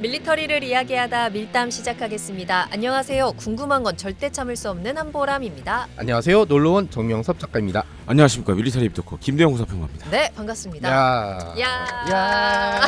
밀리터리를 이야기하다 밀담 시작하겠습니다. 안녕하세요. 궁금한 건 절대 참을 수 없는 한보람입니다. 안녕하세요. 놀러온 정명섭 작가입니다. 안녕하십니까. 밀리터리 입덕후 김대영 군사평론가입니다. 네, 반갑습니다. 야.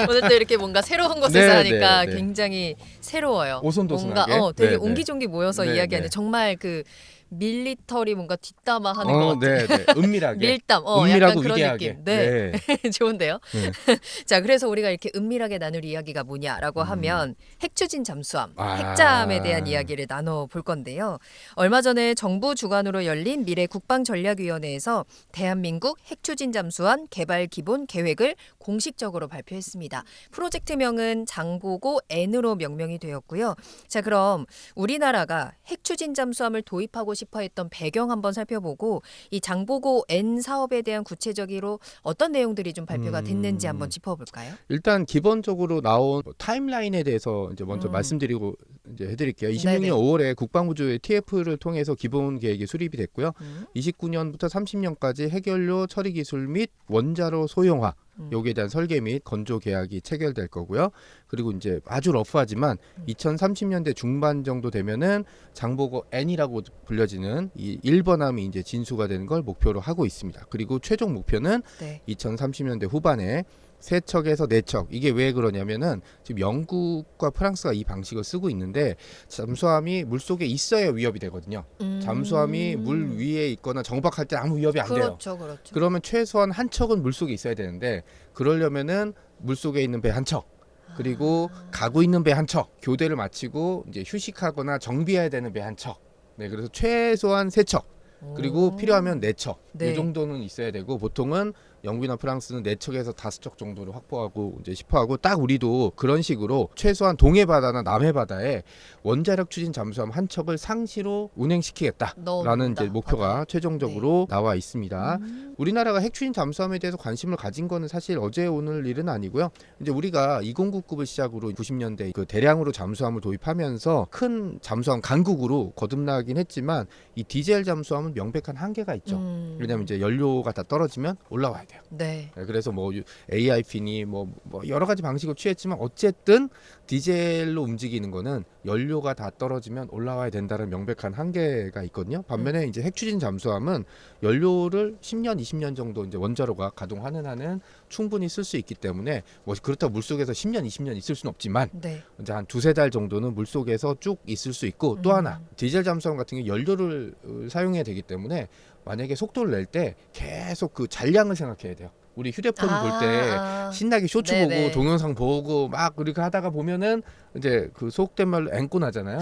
오늘 또 이렇게 뭔가 새로운 곳에서 네, 하니까 네, 네. 굉장히 새로워요. 오손도손하게. 뭔가 되게 네, 옹기종기 모여서 네, 이야기하는 네. 정말 그 밀리터리 뭔가 뒷담화 하는 것 같은 네, 네. 은밀하게. 밀담, 은밀하고 약간 그런 위대하게. 느낌. 네, 좋은데요. 네. 자, 그래서 우리가 이렇게 은밀하게 나눌 이야기가 뭐냐라고 하면 핵추진 잠수함, 핵잠에 대한 이야기를 나눠볼 건데요. 얼마 전에 정부 주관으로 열린 미래국방전략위원회에서 대한민국 핵추진 잠수함 개발 기본 계획을 공식적으로 발표했습니다. 프로젝트명은 장보고 N으로 명명이 되었고요. 자, 그럼 우리나라가 핵추진 잠수함을 도입하고 싶어 했던 배경 한번 살펴보고 이 장보고 N 사업에 대한 구체적으로 어떤 내용들이 좀 발표가 됐는지 한번 짚어볼까요? 일단 기본적으로 나온 타임라인에 대해서 이제 먼저 말씀드리고 이제 해드릴게요. 26년 네네. 5월에 국방부주의 TF를 통해서 기본 계획이 수립이 됐고요. 29년부터 30년까지 핵연료 처리 기술 및 원자로 소형화 여기에 대한 설계 및 건조 계약이 체결될 거고요. 그리고 이제 아주 러프하지만 2030년대 중반 정도 되면은 장보고 N이라고 불려지는 이 1번함이 이제 진수가 되는 걸 목표로 하고 있습니다. 그리고 최종 목표는 네. 2030년대 후반에 3척에서 4척. 이게 왜 그러냐면은 지금 영국과 프랑스가 이 방식을 쓰고 있는데 잠수함이 물속에 있어야 위협이 되거든요. 잠수함이 물 위에 있거나 정박할 때 아무 위협이 안 돼요. 그렇죠, 그렇죠. 그러면 최소한 한 척은 물속에 있어야 되는데 그러려면은 물속에 있는 배 한 척, 그리고 가고 있는 배 한 척, 교대를 마치고 이제 휴식하거나 정비해야 되는 배 한 척. 네, 그래서 최소한 3척. 그리고 필요하면 4척. 네. 이 정도는 있어야 되고 보통은 영국이나 프랑스는 4척에서 5척 정도를 확보하고 이제 싶어하고 딱 우리도 그런 식으로 최소한 동해 바다나 남해 바다에 원자력 추진 잠수함 한 척을 상시로 운행시키겠다라는 넣어놓는다, 이제 목표가 바다에. 최종적으로 나와 있습니다. 우리나라가 핵 추진 잠수함에 대해서 관심을 가진 거는 사실 어제 오늘 일은 아니고요. 이제 우리가 2099급을 시작으로 90년대 그 대량으로 잠수함을 도입하면서 큰 잠수함 강국으로 거듭나긴 했지만 이 디젤 잠수함은 명백한 한계가 있죠. 왜냐하면 이제 연료가 다 떨어지면 올라와야 돼요. 네. 네, 그래서 뭐 AIP니 뭐 여러 가지 방식을 취했지만 어쨌든 디젤로 움직이는 거는 연료가 다 떨어지면 올라와야 된다는 명백한 한계가 있거든요. 반면에 이제 핵추진 잠수함은 연료를 10년, 20년 정도 이제 원자로가 가동하는 한은 충분히 쓸 수 있기 때문에 뭐 그렇다고 물속에서 10년, 20년 있을 수는 없지만 네. 이제 한 2-3달 정도는 물속에서 쭉 있을 수 있고 또 하나 디젤 잠수함 같은 게 연료를 사용해야 되기 때문에 만약에 속도를 낼 때 계속 그 잔량을 생각해야 돼요. 우리 휴대폰 볼 때 신나게 쇼츠 네네. 보고 동영상 보고 막 그렇게 하다가 보면은 이제 그 속된 말로 앵꼬 나잖아요.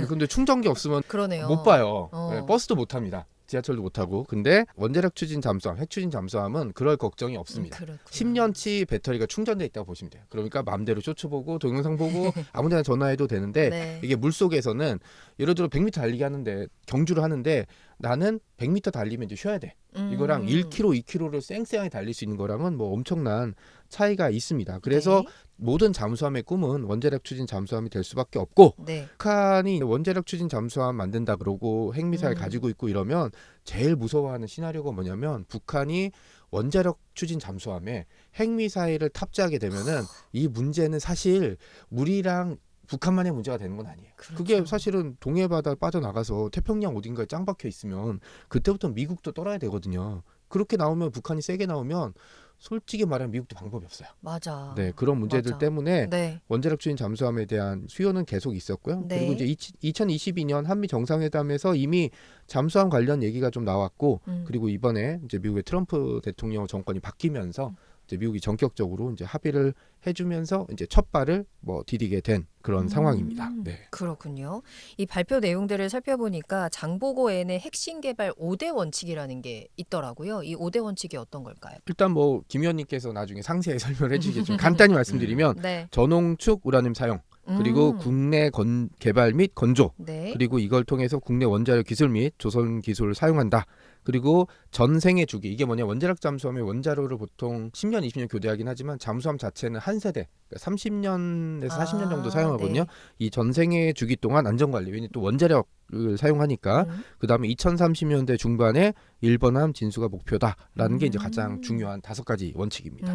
근데 충전기 없으면 그러네요. 못 봐요. 어. 네, 버스도 못 합니다. 지하철도 못 타고. 근데 원자력 추진 잠수함, 핵 추진 잠수함은 그럴 걱정이 없습니다. 그렇구나. 10년치 배터리가 충전돼 있다고 보시면 돼요. 그러니까 마음대로 쇼츠 보고 동영상 보고 아무데나 전화해도 되는데 네. 이게 물속에서는 예를 들어 100m 달리기 하는데 경주를 하는데 나는 100m 달리면 이제 쉬어야 돼. 이거랑 1km, 2km를 쌩쌩하게 달릴 수 있는 거랑은 뭐 엄청난 차이가 있습니다. 그래서 네. 모든 잠수함의 꿈은 원자력 추진 잠수함이 될 수밖에 없고 네. 북한이 원자력 추진 잠수함 만든다 그러고 핵미사일 가지고 있고 이러면 제일 무서워하는 시나리오가 뭐냐면 북한이 원자력 추진 잠수함에 핵미사일을 탑재하게 되면은 이 문제는 사실 우리랑 북한만의 문제가 되는 건 아니에요. 그렇죠. 그게 사실은 동해 바다 빠져나가서 태평양 어딘가에 짱 박혀 있으면 그때부터 미국도 떨어야 되거든요. 그렇게 나오면 북한이 세게 나오면 솔직히 말하면 미국도 방법이 없어요. 맞아. 네, 그런 문제들 맞아. 때문에 네. 원자력 추진 잠수함에 대한 수요는 계속 있었고요. 네. 그리고 이제 2022년 한미 정상회담에서 이미 잠수함 관련 얘기가 좀 나왔고, 그리고 이번에 이제 미국의 트럼프 대통령 정권이 바뀌면서 이제 미국이 전격적으로 이제 합의를 해주면서 이제 첫 발을 뭐 디디게 된 그런 상황입니다. 네. 그렇군요. 이 발표 내용들을 살펴보니까 장보고 N의 핵심 개발 5대 원칙이라는 게 있더라고요. 이 5대 원칙이 어떤 걸까요? 일단 뭐 김 의원님께서 나중에 상세히 설명을 해주시겠지만 간단히 말씀드리면 네. 전홍축 우라늄 사용, 그리고 국내 개발 및 건조, 네. 그리고 이걸 통해서 국내 원자력 기술 및 조선 기술을 사용한다. 그리고 전생의 주기 이게 뭐냐 원자력 잠수함의 원자로를 보통 10년 20년 교대하긴 하지만 잠수함 자체는 한 세대 그러니까 30년에서 40년 정도 사용하거든요. 네. 이 전생의 주기 동안 안전관리 왜냐면 또 원자력을 사용하니까 그다음에 2030년대 중반에 1번함 진수가 목표다라는 게 이제 가장 중요한 5가지 원칙입니다.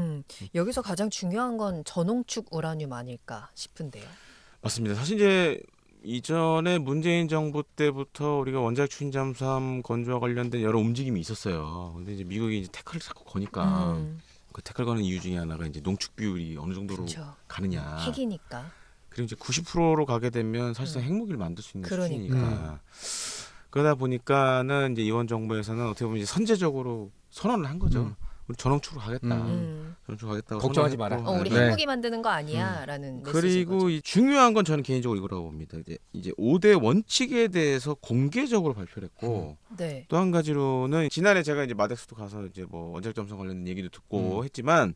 여기서 가장 중요한 건 전홍축 우라늄 아닐까 싶은데요. 맞습니다. 사실 이제 이전에 문재인 정부 때부터 우리가 원자력 추진 잠수함 건조와 관련된 여러 움직임이 있었어요. 근데 이제 미국이 이제 태클을 자꾸 거니까 그 태클 거는 이유 중에 하나가 이제 농축 비율이 어느 정도로 그렇죠. 가느냐. 핵이니까. 그리고 이제 90%로 가게 되면 사실상 핵무기를 만들 수 있는 그러니까. 수준이니까. 그러다 보니까는 이제 이번 정부에서는 어떻게 보면 이제 선제적으로 선언을 한 거죠. 우리 전홍축으로 가겠다. 전홍축 가겠다고 걱정하지 선언했고. 마라. 우리 네. 핵무기 만드는 거 아니야라는 메시지인 그리고 거죠. 이 중요한 건 저는 개인적으로 이거라고 봅니다. 이제 5대 원칙에 대해서 공개적으로 발표를 했고 네. 또 한 가지로는 지난해 제가 이제 마덱스도 가서 이제 뭐 원자력 잠수함 관련 얘기도 듣고 했지만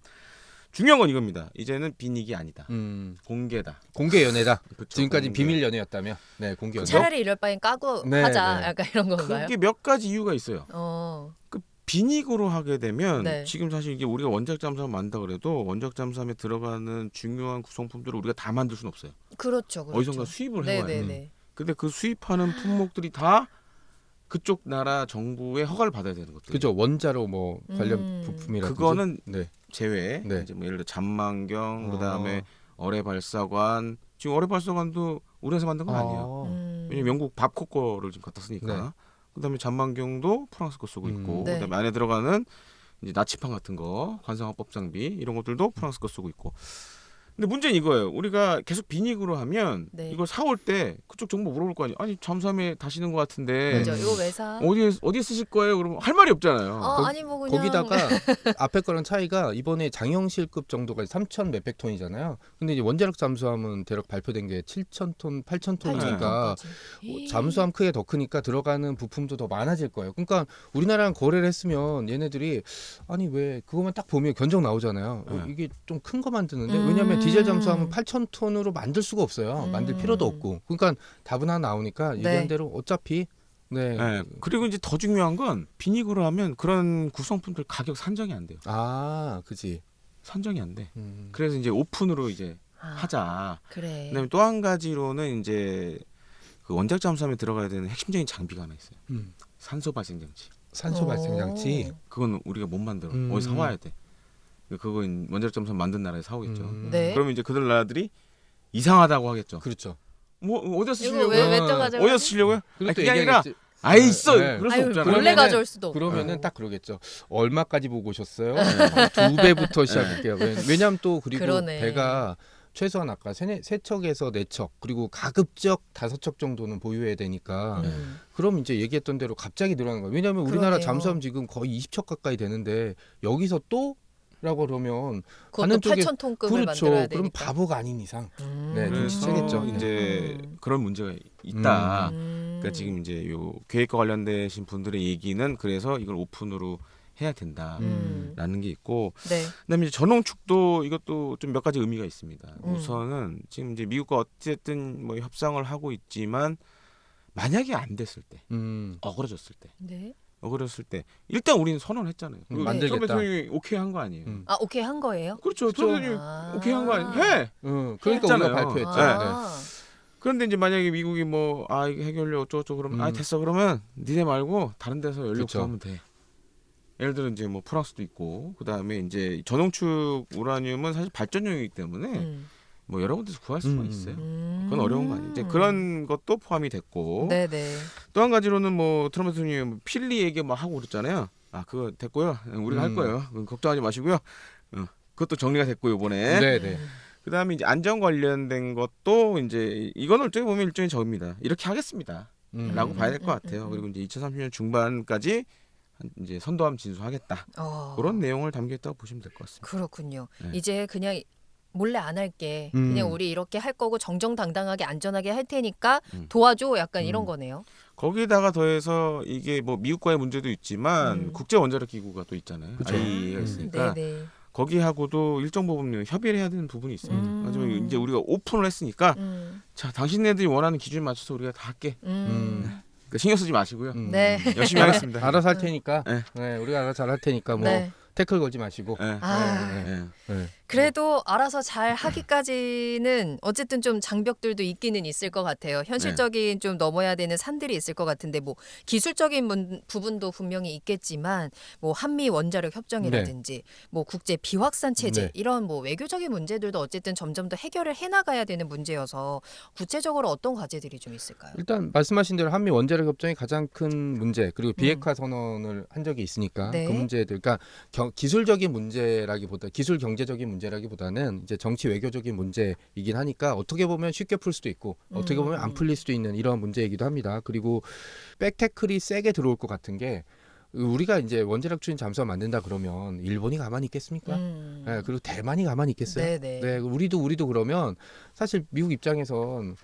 중요한 건 이겁니다. 이제는 비닉이 아니다. 공개다. 공개 연애다. 그쵸, 지금까지 공개. 비밀 연애였다며. 네, 공개 연애. 차라리 이럴 바엔 까고 네, 하자. 네. 약간 이런 건가요? 그게 몇 가지 이유가 있어요. 어. 비닉으로 하게 되면 네. 지금 사실 이게 우리가 원자력 잠수함 만든다 그래도 원자력 잠수함에 들어가는 중요한 구성품들을 우리가 다 만들 수는 없어요. 그렇죠. 그렇죠. 어디선가 수입을 해와야 돼. 네네네. 근데 그 수입하는 품목들이 다 그쪽 나라 정부의 허가를 받아야 되는 것들. 그죠. 원자로 뭐 관련 부품이라든지. 그거는 네. 제외. 네. 이제 뭐 예를 들어 잠만경, 그다음에 어뢰 발사관. 지금 어뢰 발사관도 우리나라에서 만든 건 아니에요. 왜냐면 영국 밥코 거를 지금 갖다 쓰니까. 네. 그다음에 잠만경도 프랑스 거 쓰고 있고, 네. 그다음에 안에 들어가는 이제 나치판 같은 거, 관상화법 장비 이런 것들도 프랑스 거 쓰고 있고. 근데 문제는 이거예요. 우리가 계속 비닉으로 하면 네. 이걸 사올 때 그쪽 정보 물어볼 거 아니에요. 아니 잠수함에 다시는 것 같은데 그죠. 이거 왜 사? 어디에 쓰실 거예요? 그러면 할 말이 없잖아요. 아니 뭐 그냥 거기다가 앞에 거랑 차이가 이번에 장영실급 정도가 3천 몇백 톤이잖아요. 근데 이제 원자력 잠수함은 대략 발표된 게 7천 톤, 8천 톤이니까 8,000톤까지. 잠수함 크기가 더 크니까 들어가는 부품도 더 많아질 거예요. 그러니까 우리나라랑 거래를 했으면 얘네들이 아니 왜 그것만 딱 보면 견적 나오잖아요. 네. 이게 좀 큰 거 만드는데 왜냐하면 디젤 잠수함은 8천 톤으로 만들 수가 없어요. 만들 필요도 없고. 그러니까 답은 하나 나오니까 얘기한 네. 대로 어차피 네. 네. 그리고 이제 더 중요한 건 비닉으로 하면 그런 구성품들 가격 산정이 안 돼요. 아, 그지. 산정이 안 돼. 그래서 이제 오픈으로 이제 하자. 그래. 그다음에 또 한 가지로는 이제 그 원자력 잠수함에 들어가야 되는 핵심적인 장비가 하나 있어요. 산소 발생 장치. 산소 발생 장치. 그건 우리가 못 만들어. 어디서 사와야 돼. 그건 원자력 잠수함 만든 나라에서 사오겠죠. 네. 그러면 이제 그들 나라들이 이상하다고 하겠죠. 그렇죠. 뭐 어디서 이거 쓰시려고요? 왜 떠가져? 어디서 쓰시려고요? 그리고 또 그게 아니라 얘기하겠지. 아예 있어. 네. 그럴 수 아유, 없잖아요. 몰래 그러면은- 가져올 수도 없고. 그러면은 딱 그러겠죠. 얼마까지 보고 오셨어요? 2배부터 시작할게요. 왜냐하면 또 그리고 그러네. 배가 최소한 아까 세 척에서 네 척 그리고 가급적 5척 정도는 보유해야 되니까 그럼 이제 얘기했던 대로 갑자기 늘어나는 거예요. 왜냐하면 우리나라 그러네요. 잠수함 지금 거의 20척 가까이 되는데 여기서 또 라고 그러면 그것도 가는 쪽에 8,000톤급을 그렇죠. 만들어야 그럼 되니까. 바보가 아닌 이상 네, 그래서 눈치채겠죠. 이제 그런 문제가 있다. 그러니까 지금 이제 요 계획과 관련되신 분들의 얘기는 그래서 이걸 오픈으로 해야 된다라는 게 있고, 네. 그다음에 이제 전홍축도 이것도 좀 몇 가지 의미가 있습니다. 우선은 지금 이제 미국과 어쨌든 뭐 협상을 하고 있지만 만약에 안 됐을 때, 어그러졌을 때, 네. 일단 우리는 선언했잖아요. 만들겠다. 대통령이 오케이 한 거 아니에요. 아, 오케이 한 거예요? 그렇죠. 대통령이 오케이 한 거 아니에요. 해. 그러니까 했잖아요. 우리가 발표했죠. 아. 그런데 이제 만약에 미국이 뭐 이거 해결료 어쩌고저쩌고 그러면 아 됐어 그러면 니네 말고 다른 데서 연료 그쵸. 구하면 돼. 예를 들어 이제 뭐 프랑스도 있고 그다음에 이제 전홍축 우라늄은 사실 발전용이기 때문에 뭐 여러 군데서 구할 수가 있어요. 그건 어려운 거 아니에요. 이제 그런 것도 포함이 됐고 네네. 또 한 가지로는 뭐 트럼프 대통령이 필리 얘기 막 하고 그랬잖아요. 아 그거 됐고요. 우리가 할 거예요. 걱정하지 마시고요. 그것도 정리가 됐고 이번에. 네네. 그다음에 이제 안전 관련된 것도 이제 이건 어떻게 보면 일종의 적입니다. 이렇게 하겠습니다. 라고 봐야 될 것 같아요. 그리고 이제 2030년 중반까지 이제 선도함 진수하겠다. 그런 내용을 담겨 있다고 보시면 될 것 같습니다. 그렇군요. 네. 이제 그냥 몰래 안 할게. 그냥 우리 이렇게 할 거고 정정당당하게 안전하게 할 테니까 도와줘. 약간 이런 거네요. 거기다가 더해서 이게 뭐 미국과의 문제도 있지만 국제 원자력 기구가 또 있잖아요. 그쵸. IAEA가 있으니까 네네. 거기하고도 일정 부분 협의를 해야 되는 부분이 있습니다. 하지만 이제 우리가 오픈을 했으니까 자 당신네들이 원하는 기준에 맞춰서 우리가 다 할게. 그 신경 쓰지 마시고요. 네. 열심히 하겠습니다. 알아서 할 테니까. 네. 네, 우리가 알아서 잘 할 테니까 뭐 네. 태클 걸지 마시고. 네. 아. 네. 네. 그래도 알아서 잘 하기까지는 어쨌든 좀 장벽들도 있기는 있을 것 같아요. 현실적인 좀 넘어야 되는 산들이 있을 것 같은데 뭐 기술적인 부분도 분명히 있겠지만 뭐 한미 원자력 협정이라든지 뭐 국제 비확산 체제 네. 이런 뭐 외교적인 문제들도 어쨌든 점점 더 해결을 해나가야 되는 문제여서 구체적으로 어떤 과제들이 좀 있을까요? 일단 말씀하신 대로 한미 원자력 협정이 가장 큰 문제 그리고 비핵화 선언을 한 적이 있으니까 네. 그 문제들 그러니까 기술적인 문제라기보다 기술 경제적인 문제라기보다는 이제 정치 외교적인 문제이긴 하니까 어떻게 보면 쉽게 풀 수도 있고 어떻게 보면 안 풀릴 수도 있는 이런 문제이기도 합니다. 그리고 백태클이 세게 들어올 것 같은 게 우리가 이제 원자력 추진 잠수함 만든다 그러면 일본이 가만히 있겠습니까? 네, 그리고 대만이 가만히 있겠어요? 네네. 네, 우리도 그러면 사실 미국 입장에선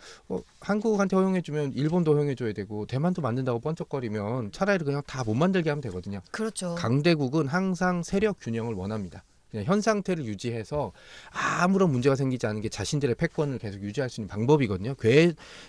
한국한테 허용해주면 일본도 허용해줘야 되고 대만도 만든다고 번쩍거리면 차라리 그냥 다 못 만들게 하면 되거든요. 그렇죠. 강대국은 항상 세력 균형을 원합니다. 그냥 현 상태를 유지해서 아무런 문제가 생기지 않은 게 자신들의 패권을 계속 유지할 수 있는 방법이거든요.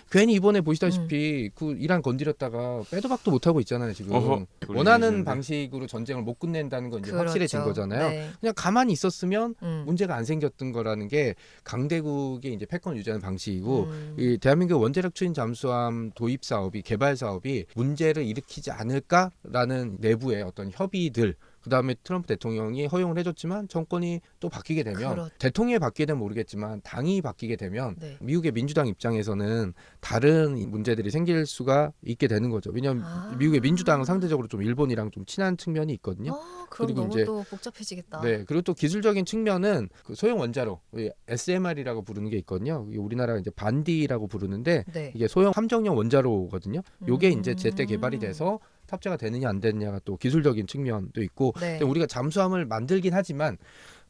괜히 이번에 보시다시피 그 이란 건드렸다가 빼도 박도 못 하고 있잖아요. 지금 원하는 방식으로 전쟁을 못 끝낸다는 건 이제 그렇죠. 확실해진 거잖아요. 네. 그냥 가만히 있었으면 음. 문제가 안 생겼던 거라는 게 강대국의 이제 패권을 유지하는 방식이고 이 대한민국 원자력 추진 잠수함 도입 사업이 개발 사업이 문제를 일으키지 않을까라는 내부의 어떤 협의들 그다음에 트럼프 대통령이 허용을 해줬지만 정권이 또 바뀌게 되면 그렇죠. 대통령이 바뀌게 되면 모르겠지만 당이 바뀌게 되면 네. 미국의 민주당 입장에서는 다른 문제들이 생길 수가 있게 되는 거죠. 왜냐하면 미국의 민주당은 상대적으로 좀 일본이랑 좀 친한 측면이 있거든요. 그럼 그리고 너무 이제 또 복잡해지겠다. 네, 그리고 또 기술적인 측면은 그 소형 원자로 SMR이라고 부르는 게 있거든요. 우리나라가 이제 반디라고 부르는데 네. 이게 소형 함정용 원자로거든요. 요게 이제 제때 개발이 돼서 탑재가 되느냐 안 되느냐가 또 기술적인 측면도 있고 네. 근데 우리가 잠수함을 만들긴 하지만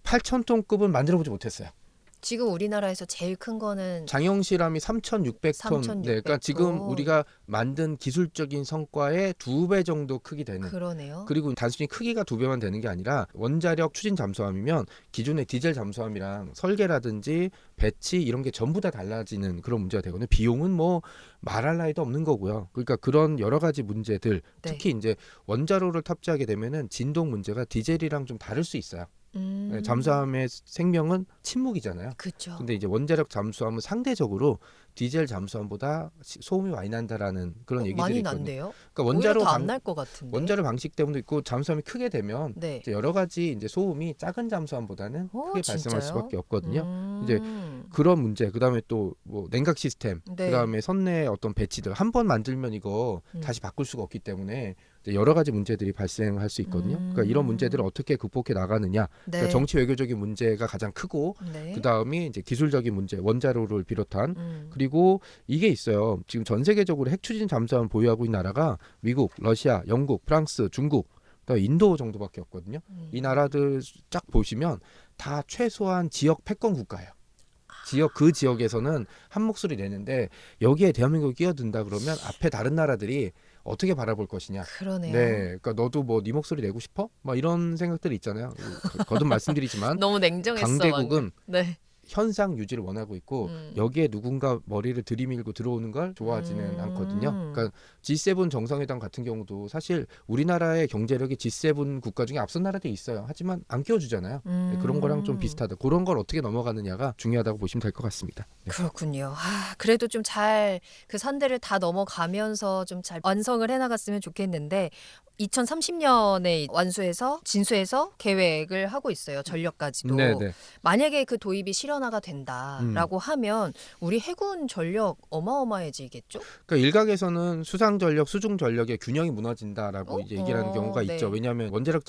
8,000톤급은 만들어보지 못했어요. 지금 우리나라에서 제일 큰 거는 장영실함이 3,600톤. 3,600 네, 그러니까 지금 톤. 우리가 만든 기술적인 성과의 2배 정도 크기 되는. 그러네요. 그리고 단순히 크기가 2배만 되는 게 아니라 원자력 추진 잠수함이면 기존의 디젤 잠수함이랑 설계라든지 배치 이런 게 전부 다 달라지는 그런 문제가 되거든요. 비용은 뭐 말할 나위도 없는 거고요. 그러니까 그런 여러 가지 문제들, 네. 특히 이제 원자로를 탑재하게 되면은 진동 문제가 디젤이랑 좀 다를 수 있어요. 네, 잠수함의 생명은 침묵이잖아요. 그렇죠. 근데 이제 원자력 잠수함은 상대적으로 디젤 잠수함보다 소음이 많이 난다라는 그런 얘기들이 많이 있거든요. 난대요. 그러니까 원자로 안 날 것 같은데. 원자로 방식 때문도 있고 잠수함이 크게 되면 네. 이제 여러 가지 이제 소음이 작은 잠수함보다는 크게 발생할 진짜요? 수밖에 없거든요. 이제 그런 문제, 그다음에 또 뭐 냉각 시스템, 네. 그다음에 선내 어떤 배치들 한 번 만들면 이거 다시 바꿀 수가 없기 때문에 이제 여러 가지 문제들이 발생할 수 있거든요. 그러니까 이런 문제들을 어떻게 극복해 나가느냐. 네. 그러니까 정치 외교적인 문제가 가장 크고 네. 그다음이 이제 기술적인 문제, 원자로를 비롯한 그리고 그리고 이게 있어요. 지금 전 세계적으로 핵 추진 잠수함을 보유하고 있는 나라가 미국, 러시아, 영국, 프랑스, 중국, 그다음에 인도 정도밖에 없거든요. 이 나라들 쫙 보시면 다 최소한 지역 패권 국가예요. 그 지역에서는 한 목소리 내는데 여기에 대한민국이 끼어든다 그러면 앞에 다른 나라들이 어떻게 바라볼 것이냐. 그러네요. 네, 그러니까 너도 뭐 네 목소리 내고 싶어? 막 이런 생각들이 있잖아요. 거듭 말씀드리지만 너무 냉정했어. 강대국은 방금. 네. 현상 유지를 원하고 있고 여기에 누군가 머리를 들이밀고 들어오는 걸 좋아하지는 않거든요. 그러니까 G7 정상회담 같은 경우도 사실 우리나라의 경제력이 G7 국가 중에 앞선 나라도 있어요. 하지만 안 끼워주잖아요. 그런 거랑 좀 비슷하다. 그런 걸 어떻게 넘어가느냐가 중요하다고 보시면 될 것 같습니다. 네. 그렇군요. 그래도 좀 잘 그 산들을 다 넘어가면서 좀 잘 완성을 해나갔으면 좋겠는데 2030년에 완수해서 진수해서 계획을 하고 있어요. 전력까지도. 네네. 만약에 그 도입이 실현화가 된다라고 하면 우리 해군 전력 어마어마해지겠죠? 그러니까 일각에서는 수상 전력, 수중 전력의 균형이 무너진다라고 이제 얘기를 하는 경우가 네. 있죠. 왜냐하면 원자력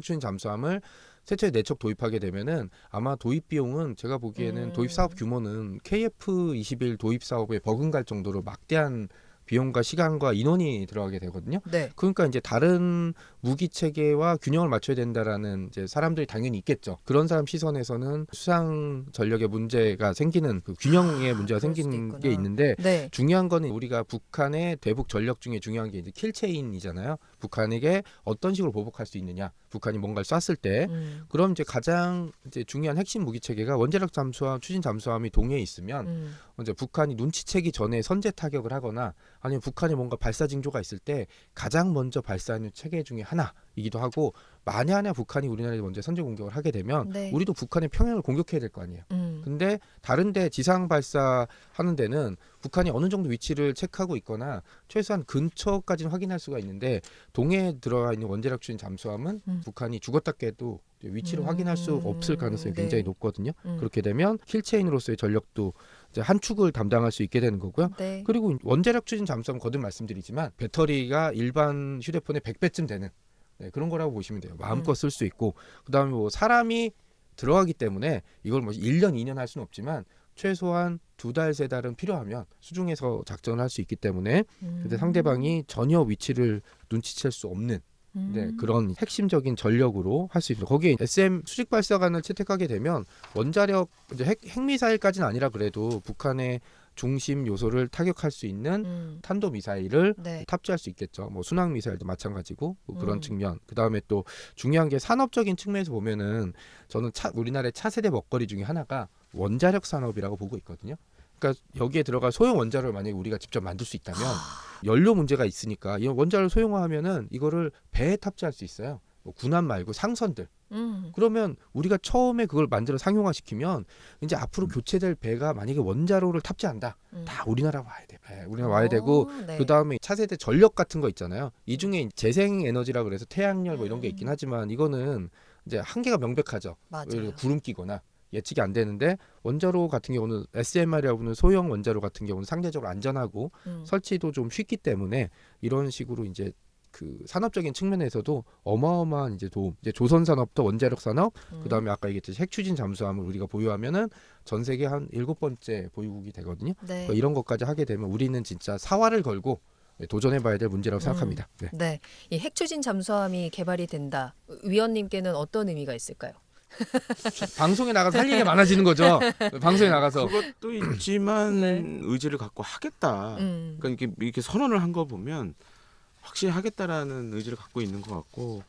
추진 잠수함을 최초에 내척 도입하게 되면은 아마 도입 비용은 제가 보기에는 도입 사업 규모는 KF-21 도입 사업에 버금갈 정도로 막대한 비용과 시간과 인원이 들어가게 되거든요. 네. 그러니까 이제 다른 무기 체계와 균형을 맞춰야 된다라는 이제 사람들이 당연히 있겠죠. 그런 사람 시선에서는 수상 전력에 문제가 생기는 그 균형에 문제가 그럴 수도 생기는 있구나. 게 있는데 네. 중요한 거는 우리가 북한의 대북 전력 중에 중요한 게 이제 킬체인이잖아요. 북한에게 어떤 식으로 보복할 수 있느냐. 북한이 뭔가를 쐈을 때 그럼 이제 가장 이제 중요한 핵심 무기 체계가 원자력 잠수함, 추진 잠수함이 동해에 있으면 이제 북한이 눈치채기 전에 선제 타격을 하거나 아니면 북한이 뭔가 발사 징조가 있을 때 가장 먼저 발사하는 체계 중에 하나이기도 하고 만약에 북한이 우리나라에 먼저 선제 공격을 하게 되면 네. 우리도 북한의 평양을 공격해야 될 거 아니에요. 근데 다른데 지상 발사하는 데는 북한이 어느 정도 위치를 체크하고 있거나 최소한 근처까지는 확인할 수가 있는데 동해에 들어가 있는 원자력 추진 잠수함은 북한이 죽었다 깨도 위치를 확인할 수 없을 가능성이 굉장히 네. 높거든요. 그렇게 되면 킬체인으로서의 전력도 이제 한 축을 담당할 수 있게 되는 거고요. 네. 그리고 원자력 추진 잠수함 거듭 말씀드리지만 배터리가 일반 휴대폰의 100배쯤 되는 그런 거라고 보시면 돼요. 마음껏 쓸 수 있고 그다음에 뭐 사람이 들어가기 때문에 이걸 뭐 1년, 2년 할 수는 없지만 최소한 2달, 3달은 필요하면 수중에서 작전을 할 수 있기 때문에 근데 상대방이 전혀 위치를 눈치챌 수 없는 그런 핵심적인 전력으로 할 수 있어요. 거기에 SM 수직 발사관을 채택하게 되면 원자력 이제 핵미사일까지는 아니라 그래도 북한의 중심 요소를 타격할 수 있는 탄도 미사일을 네. 탑재할 수 있겠죠. 뭐 순항 미사일도 마찬가지고 뭐 그런 측면. 그다음에 또 중요한 게 산업적인 측면에서 보면은 저는 우리나라의 차세대 먹거리 중에 하나가 원자력 산업이라고 보고 있거든요. 그러니까 여기에 들어갈 소형 원자로를 만약에 우리가 직접 만들 수 있다면 연료 문제가 있으니까 이 원자로를 소형화하면은 이거를 배에 탑재할 수 있어요. 뭐 군함 말고 상선들. 그러면 우리가 처음에 그걸 만들어 상용화시키면 이제 앞으로 교체될 배가 만약에 원자로를 탑재한다. 다 우리나라 와야 돼. 우리나라 와야 되고 네. 그다음에 차세대 전력 같은 거 있잖아요. 이 중에 재생 에너지라 그래서 태양열 뭐 이런 게 있긴 하지만 이거는 이제 한계가 명백하죠. 맞아요. 구름 끼거나 예측이 안 되는데 원자로 같은 경우는 SMR이라고 하는 소형 원자로 같은 경우는 상대적으로 안전하고 설치도 좀 쉽기 때문에 이런 식으로 이제 그 산업적인 측면에서도 어마어마한 이제 도움. 이제 조선 산업도 원자력 산업, 그다음에 아까 얘기했듯이 핵 추진 잠수함을 우리가 보유하면은 전 세계 한 7번째 보유국이 되거든요. 네. 그러니까 이런 것까지 하게 되면 우리는 진짜 사활을 걸고 도전해봐야 될 문제라고 생각합니다. 네. 네. 이 핵추진 잠수함이 개발이 된다. 위원님께는 어떤 의미가 있을까요? 방송에 나가서 할 얘기가 많아지는 거죠. 방송에 나가서. 그것도 있지만 네. 의지를 갖고 하겠다. 그러니까 이렇게 선언을 한 거 보면 확실히 하겠다라는 의지를 갖고 있는 것 같고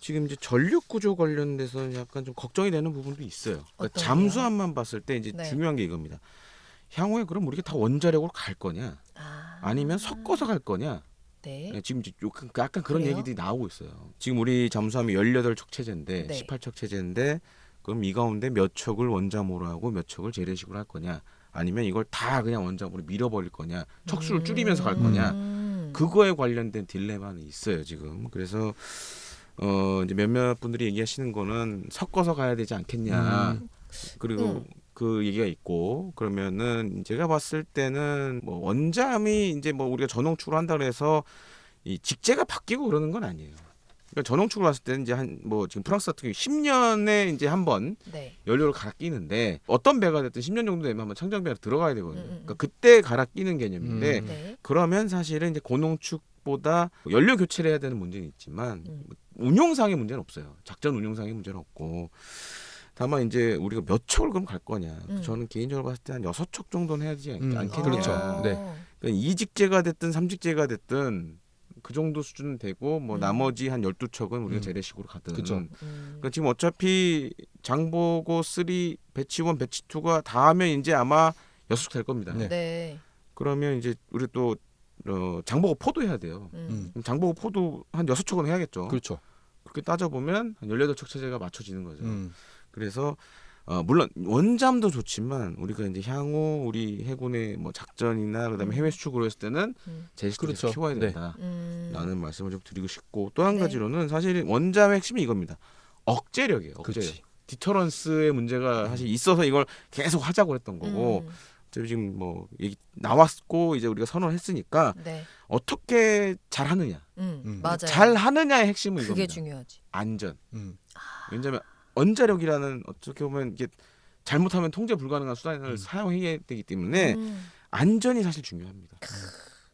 지금 이제 전력 구조 관련돼서 약간 좀 걱정이 되는 부분도 있어요. 그러니까 잠수함만 봤을 때 이제 네. 중요한 게 이겁니다. 향후에 그럼 우리가 다 원자력으로 갈 거냐? 아니면 섞어서 갈 거냐? 네. 지금 이제 약간 그런 그래요? 얘기들이 나오고 있어요. 지금 우리 잠수함이 18척 체제인데 네. 18척 체제인데 그럼 이 가운데 몇 척을 원자모로 하고 몇 척을 재래식으로 할 거냐? 아니면 이걸 다 그냥 원자모로 밀어버릴 거냐? 척수를 줄이면서 갈 거냐? 그거에 관련된 딜레마는 있어요 지금. 그래서 이제 몇몇 분들이 얘기하시는 거는 섞어서 가야 되지 않겠냐. 그리고 그 얘기가 있고 그러면은 제가 봤을 때는 뭐 원잠이 이제 뭐 우리가 전홍축을 한다 그래서 이 직제가 바뀌고 그러는 건 아니에요. 그러니까 전홍축을 봤을 때는 이제 한 뭐 지금 프랑스 같은 경우 10년에 이제 한 번 네. 연료를 갈아 끼는데 어떤 배가 됐든 10년 정도 되면 한번 청정배가 들어가야 되거든요. 그러니까 그때 갈아 끼는 개념인데 네. 그러면 사실은 이제 고농축보다 연료 교체를 해야 되는 문제는 있지만 운용상의 문제는 없어요. 작전 운용상의 문제는 없고 다만 이제 우리가 몇 척을 그럼 갈 거냐. 저는 개인적으로 봤을 때 한 6척 정도는 해야 되지 않겠냐. 그렇죠. 네. 그러니까 2직제가 됐든 3직제가 됐든 그 정도 수준은 되고 뭐 나머지 한 12척은 우리가 재래식으로 가든. 그쵸. 그러니까 지금 어차피 장보고 3, 배치 1, 배치 2가 다 하면 이제 아마 6척 될 겁니다. 네. 네. 그러면 이제 우리 또 장보고 4도 해야 돼요. 그럼 장보고 4도 한 6척은 해야겠죠. 그렇죠. 그렇게 따져보면 한 18척 체제가 맞춰지는 거죠. 그래서 물론 원잠도 좋지만 우리가 이제 향후 우리 해군의 뭐 작전이나 그다음에 해외 수출을 했을 때는 제시를 그렇죠. 키워야 네. 된다라는 말씀을 좀 드리고 싶고 또 한 네. 가지로는 사실 원잠의 핵심이 이겁니다. 억제력이에요. 억제력. 그렇지. 디터런스의 문제가 사실 있어서 이걸 계속 하자고 했던 거고 지금 뭐 얘기 나왔고 이제 우리가 선언했으니까 네. 어떻게 잘하느냐. 맞아요. 잘하느냐의 핵심은 그게 이겁니다. 중요하지. 안전. 왜냐하면 원자력이라는 어떻게 보면 이게 잘못하면 통제 불가능한 수단을 사용해야 되기 때문에 안전이 사실 중요합니다.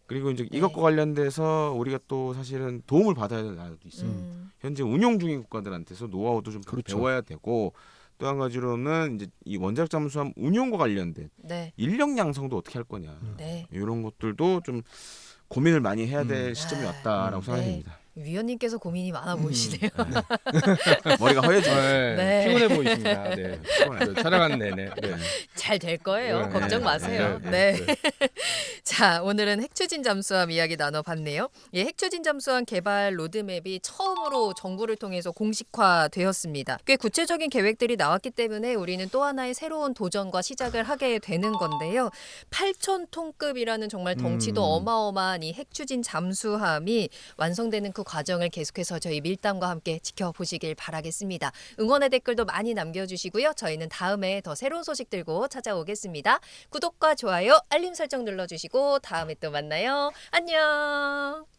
그리고 이제 이것과 관련돼서 우리가 또 사실은 도움을 받아야 될 나라도 있어요. 현재 운용 중인 국가들한테서 노하우도 좀 그렇죠. 배워야 되고 또 한 가지로는 이제 이 원자력 잠수함 운용과 관련된 네. 인력 양성도 어떻게 할 거냐 네. 이런 것들도 좀 고민을 많이 해야 될 시점이 왔다라고 네. 생각합니다. 위원님께서 고민이 많아 보이시네요. 머리가 허해지네. 네. 네. 피곤해 보이십니다. 네. 피곤해. 촬영하는 내내. 네. 잘 될 거예요. 네, 걱정 네, 마세요. 네, 네. 자, 오늘은 핵추진 잠수함 이야기 나눠봤네요. 예, 핵추진 잠수함 개발 로드맵이 처음으로 정부를 통해서 공식화되었습니다. 꽤 구체적인 계획들이 나왔기 때문에 우리는 또 하나의 새로운 도전과 시작을 하게 되는 건데요. 8,000톤급이라는 정말 덩치도 어마어마한 이 핵추진 잠수함이 완성되는 그 과정을 계속해서 저희 밀담과 함께 지켜보시길 바라겠습니다. 응원의 댓글도 많이 남겨주시고요. 저희는 다음에 더 새로운 소식 들고 찾아오겠습니다. 구독과 좋아요, 알림 설정 눌러주시고 다음에 또 만나요. 안녕.